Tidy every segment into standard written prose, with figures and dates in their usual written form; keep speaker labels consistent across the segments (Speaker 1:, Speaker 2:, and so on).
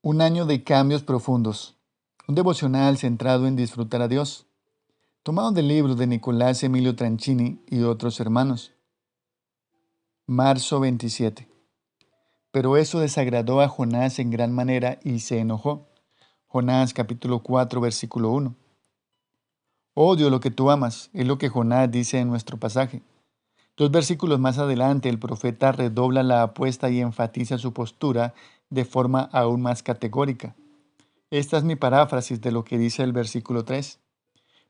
Speaker 1: Un año de cambios profundos. Un devocional centrado en disfrutar a Dios. Tomado del libro de Nicolás Emilio Tranchini y otros hermanos. Marzo 27. Pero eso desagradó a Jonás en gran manera y se enojó. Jonás capítulo 4 versículo 1. Odio lo que tú amas, es lo que Jonás dice en nuestro pasaje. Dos versículos más adelante, el profeta redobla la apuesta y enfatiza su postura de forma aún más categórica. Esta es mi paráfrasis de lo que dice el versículo 3.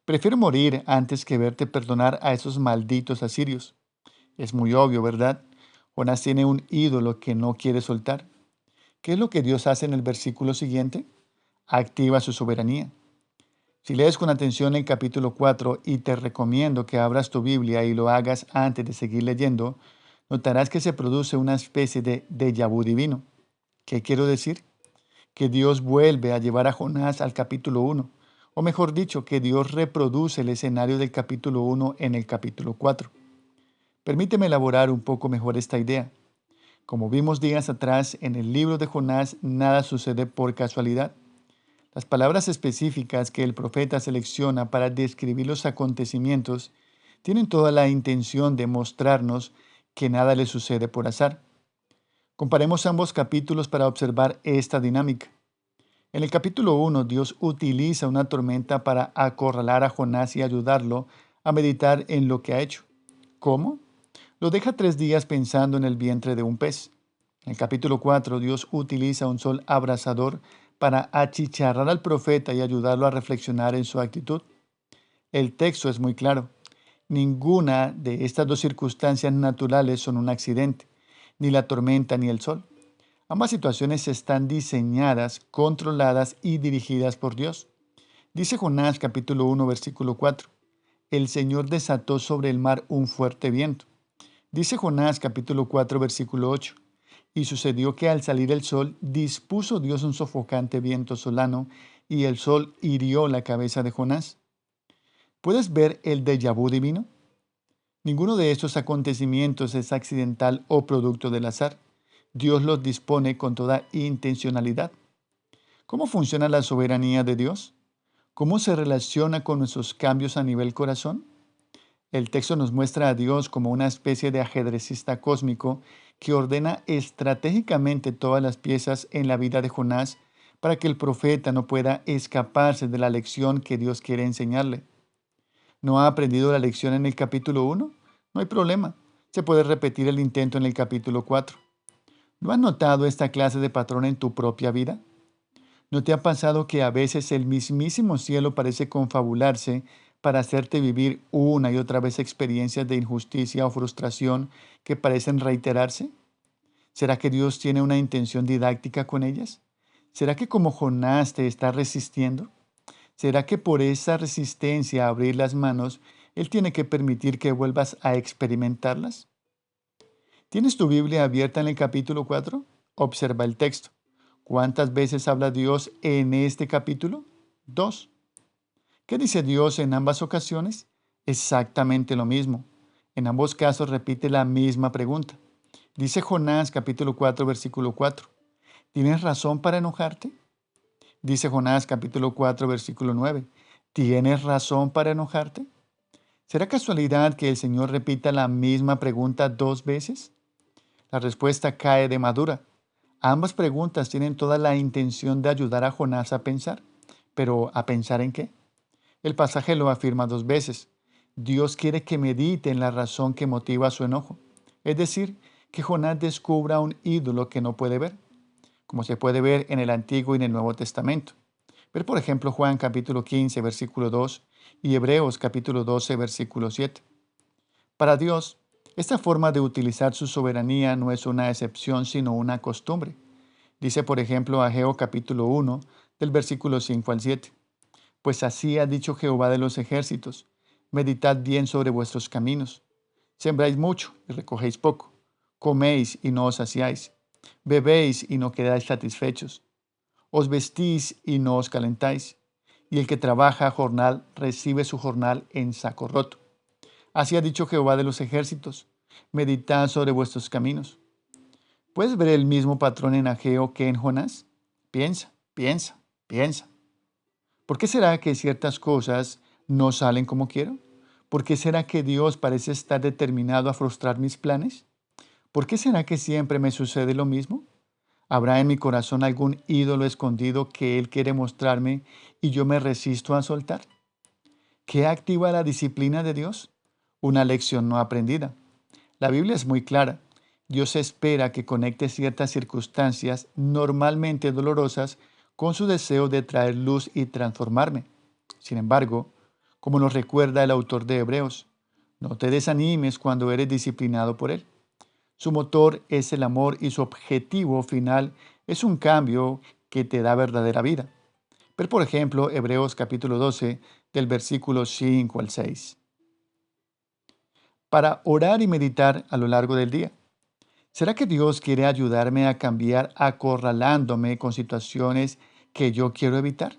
Speaker 1: Prefiero morir antes que verte perdonar a esos malditos asirios. Es muy obvio, ¿verdad? Jonás tiene un ídolo que no quiere soltar. ¿Qué es lo que Dios hace en el versículo siguiente? Activa su soberanía. Si lees con atención el capítulo 4, y te recomiendo que abras tu Biblia y lo hagas antes de seguir leyendo, notarás que se produce una especie de déjà vu divino. ¿Qué quiero decir? Que Dios vuelve a llevar a Jonás al capítulo 1, o mejor dicho, que Dios reproduce el escenario del capítulo 1 en el capítulo 4. Permíteme elaborar un poco mejor esta idea. Como vimos días atrás, en el libro de Jonás nada sucede por casualidad. Las palabras específicas que el profeta selecciona para describir los acontecimientos tienen toda la intención de mostrarnos que nada le sucede por azar. Comparemos ambos capítulos para observar esta dinámica. En el capítulo 1, Dios utiliza una tormenta para acorralar a Jonás y ayudarlo a meditar en lo que ha hecho. ¿Cómo? Lo deja 3 días pensando en el vientre de un pez. En el capítulo 4, Dios utiliza un sol abrasador para achicharrar al profeta y ayudarlo a reflexionar en su actitud. El texto es muy claro. Ninguna de estas dos circunstancias naturales son un accidente, ni la tormenta ni el sol. Ambas situaciones están diseñadas, controladas y dirigidas por Dios. Dice Jonás capítulo 1 versículo 4. El Señor desató sobre el mar un fuerte viento. Dice Jonás capítulo 4 versículo 8. Y sucedió que al salir el sol, dispuso Dios un sofocante viento solano, y el sol hirió la cabeza de Jonás. ¿Puedes ver el déjà vu divino? Ninguno de estos acontecimientos es accidental o producto del azar. Dios los dispone con toda intencionalidad. ¿Cómo funciona la soberanía de Dios? ¿Cómo se relaciona con nuestros cambios a nivel corazón? El texto nos muestra a Dios como una especie de ajedrecista cósmico que ordena estratégicamente todas las piezas en la vida de Jonás para que el profeta no pueda escaparse de la lección que Dios quiere enseñarle. ¿No ha aprendido la lección en el capítulo 1? No hay problema. Se puede repetir el intento en el capítulo 4. ¿No has notado esta clase de patrón en tu propia vida? ¿No te ha pasado que a veces el mismísimo cielo parece confabularse para hacerte vivir una y otra vez experiencias de injusticia o frustración que parecen reiterarse? ¿Será que Dios tiene una intención didáctica con ellas? ¿Será que como Jonás te está resistiendo? ¿Será que por esa resistencia a abrir las manos, Él tiene que permitir que vuelvas a experimentarlas? ¿Tienes tu Biblia abierta en el capítulo 4? Observa el texto. ¿Cuántas veces habla Dios en este capítulo? 2. ¿Qué dice Dios en ambas ocasiones? Exactamente lo mismo. En ambos casos repite la misma pregunta. Dice Jonás capítulo 4 versículo 4. ¿Tienes razón para enojarte? Dice Jonás capítulo 4 versículo 9. ¿Tienes razón para enojarte? ¿Será casualidad que el Señor repita la misma pregunta 2 veces? La respuesta cae de madura. Ambas preguntas tienen toda la intención de ayudar a Jonás a pensar. ¿Pero a pensar en qué? El pasaje lo afirma 2 veces. Dios quiere que medite en la razón que motiva su enojo. Es decir, que Jonás descubra un ídolo que no puede ver, como se puede ver en el Antiguo y en el Nuevo Testamento. Ver, por ejemplo, Juan capítulo 15, versículo 2 y Hebreos capítulo 12, versículo 7. Para Dios, esta forma de utilizar su soberanía no es una excepción, sino una costumbre. Dice, por ejemplo, Ageo capítulo 1, del versículo 5 al 7. Pues así ha dicho Jehová de los ejércitos, meditad bien sobre vuestros caminos. Sembráis mucho y recogéis poco. Coméis y no os saciáis. Bebéis y no quedáis satisfechos. Os vestís y no os calentáis. Y el que trabaja jornal recibe su jornal en saco roto. Así ha dicho Jehová de los ejércitos, meditad sobre vuestros caminos. ¿Puedes ver el mismo patrón en Ageo que en Jonás? Piensa, piensa, piensa. ¿Por qué será que ciertas cosas no salen como quiero? ¿Por qué será que Dios parece estar determinado a frustrar mis planes? ¿Por qué será que siempre me sucede lo mismo? ¿Habrá en mi corazón algún ídolo escondido que Él quiere mostrarme y yo me resisto a soltar? ¿Qué activa la disciplina de Dios? Una lección no aprendida. La Biblia es muy clara. Dios espera que conecte ciertas circunstancias normalmente dolorosas con su deseo de traer luz y transformarme. Sin embargo, como nos recuerda el autor de Hebreos, no te desanimes cuando eres disciplinado por Él. Su motor es el amor y su objetivo final es un cambio que te da verdadera vida. Ver, por ejemplo, Hebreos capítulo 12, del versículo 5 al 6. Para orar y meditar a lo largo del día. ¿Será que Dios quiere ayudarme a cambiar acorralándome con situaciones que yo quiero evitar?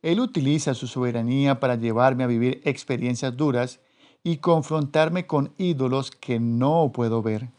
Speaker 1: Él utiliza su soberanía para llevarme a vivir experiencias duras y confrontarme con ídolos que no puedo ver.